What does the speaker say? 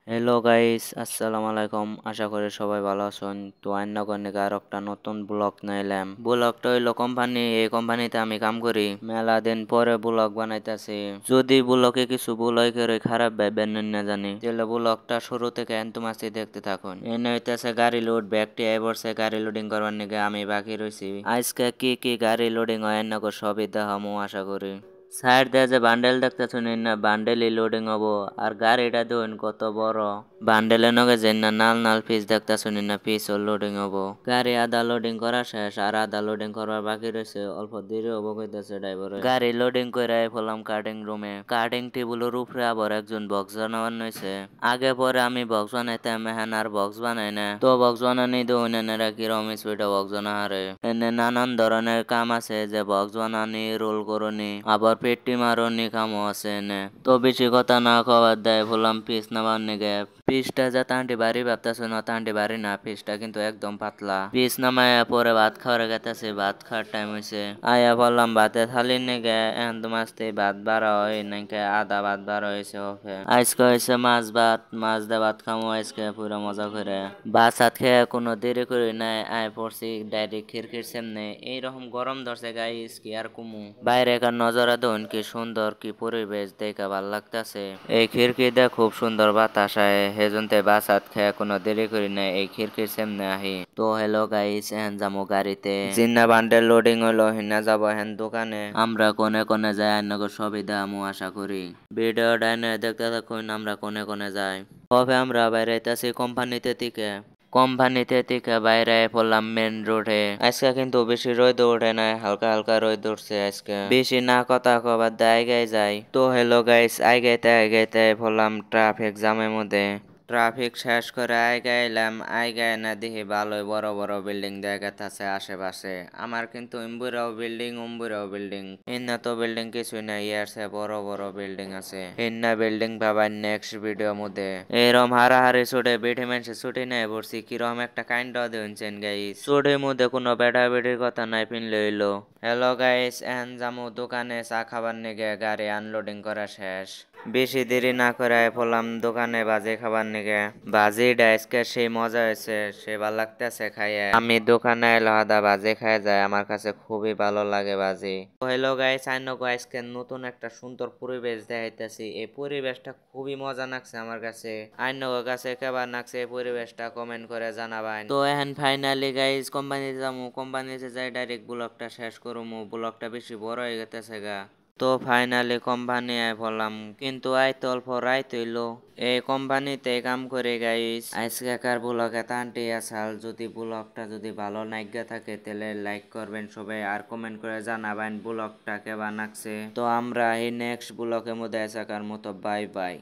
Hello guys, আসসালামু আলাইকুম। আশা করি সবাই ভালো আছেন। তো আইনাগর আর একটা নতুন ব্লগ নাইলাম। ব্লগটা হইলো কোম্পানি, এই কোম্পানিতে আমি কাম করি। মেলা দিন পরে ব্লগ বানাইতাছি। যদি ব্লগে কিছু ভুল হয় করে খারাপ ভাববেন না জানি। তাহলে ব্লগটা শুরু থেকে এন্তুমাসি দেখতে থাকুন। এনে হইতাছে গাড়ি লোড, ব্যাগটি এবারছে গাড়ি লোডিং করবার নিগে আমি বাকি রইছি। আজকে কি কি গাড়ি লোডিং হয় এন্নাগর সবই দেখামু আশা করি। সাইড দিয়ে যে বান্ডেল দেখতেছেন না বান্ডেলই লোডিং হবো আর গাড়িটা দেখুন কত বড় বান্ডেলের নগে যে না নাল নাল পিস দেখতেছেন না পিসও লোডিং হবো গাড়ি আধা লোডিং করা শেষ আর আধা লোডিং করবার বাকি রয়েছে অল্প দেরি হবো কইতেছে ড্রাইভার গাড়ি লোডিং করে ফেললাম কাটিং রুমে কাটিং টেবিলের উপরে আবার একজন বক্স বানাবার নইছে আগে পরে আমি বক্স বানাইতাম এখন আর বক্স বানাই না তো বক্স বানানি দেখুন এনারা কিরম স্পিডে বক্স বানা হারে এনে নানান ধরনের কাম আছে যে বক্স বানানি রোল করনি আবার পেটি মারনি কামও আছে এনে তো বেশি কথা না কবার দেয় বললাম পিস নামার নিগে পিসটা যা তান্টি বাড়ি ভাবতেছে না তান্টি বাড়ি না পিসটা কিন্তু একদম পাতলা পিস নামায় পরে ভাত খাওয়ার গেতেছে ভাত খাওয়ার টাইম হয়েছে আয়া বললাম ভাতে থালির নিগে এখন তো মাছতে ভাত বাড়া হয় নাকি আধা ভাত বাড়া হয়েছে ওকে আজকে হয়েছে মাছ দিয়ে ভাত খামো আজকে পুরো মজা করে ভাত সাত খেয়ে কোনো দেরি করে নাই আয় পড়ছি ডাইরেক্ট খিড়কির সামনে এইরকম গরম ধরছে গাইস কি আর কুমু বাইরে একার নজরা দেখুন কি সুন্দর কি পরিবেশ দেখে ভাল লাগতেছে এই খিড়কি দিয়ে খুব সুন্দর বাতাস আয় হেজনতে বাসাত খেয়ে কোনো দেরি করি নাই এই খিড়কির সামনে আহি তো হ্যালো গাইস এখন যাবো গাড়িতে জিন্না বান্ডেল লোডিং হলো হিনা যাবো এখন দোকানে আমরা কোনে কোনে যাই আন্নগর সবই দামও আশা করি ভিডিও ডাইনে দেখতে থাকুন আমরা কোনে কোনে যাই কবে আমরা বাইরে আইতাছি কোম্পানিতে থেকে বাইরে পড়লাম মেন রোডে আজকে কিন্তু বেশি রোদ ওঠে নাই হালকা হালকা রোদ উঠছে আজকে বেশি না কথা কবার আইগাই যাই তো হ্যালো গাইস আইগাইতে পড়লাম ট্রাফিক জ্যামের মধ্যে ট্রাফিক শেষ করে আইগাইলাম আইগাই না দেখি ভালোই বড় বড় বিল্ডিং দেখাচ্ছে আশেপাশে আমার কিন্তু উম্বুরাও বিল্ডিং ইন্না তো বিল্ডিং কিছুই নাই ইয়ারছে বড় বড় বিল্ডিং আছে ইন্না বিল্ডিং পাবার নেক্সট ভিডিও মধ্যে এরম হারাহারি ছুটে বেঠে মানুষে ছুটি নেয় পড়ছি কিরম একটা কাইন্ড দিনছেন গাইস ছুটির মধ্যে কোনো বেটা বেটির কথা নাই পিনলে হইলো হ্যালো গাইস এখন জামু দোকানে চা খাবার নিগে গাড়ি আনলোডিং করা শেষ বেশি দেরি না করে পড়লাম দোকানে বাজে খাবার নিগে বাজি ডাইসকে সেই মজা হয়েছে সে ভাল লাগতেছে খাইয়ে আমি দোকানে এলো আদা বাজে খাই যায় আমার কাছে খুবই ভালো লাগে বাজি হ্যালো গাইস আইনো গাইসকে নতুন একটা সুন্দর পরিবেশ দেখাইতেছি এই পরিবেশটা খুবই মজা লাগছে আমার কাছে আইনো কাছে কেবার লাগছে এই পরিবেশটা কমেন্ট করে জানাবেন তো এখন ফাইনালি গাইস কোম্পানিতে যাবো কোম্পানিতে যাই ডাইরেক্ট ব্লগটা শেষ করবো ব্লগটা বেশি বড় হয়ে গেতেছে গা তো ফাইনালি কোম্পানি আয় বললাম কিন্তু আইতে অল্প রাইত হইলো এই কোম্পানিতে কাম করে গাইস আজকেকার ব্লগে তান্টি আসাল যদি ব্লগটা যদি ভালো নাইগা থাকে তাহলে লাইক করবেন সবাই আর কমেন্ট করে জানাবেন ব্লগটা কেবা নাকছে তো আমরা এই নেক্সট ব্লগের মধ্যে আসাকার মতো বাই বাই।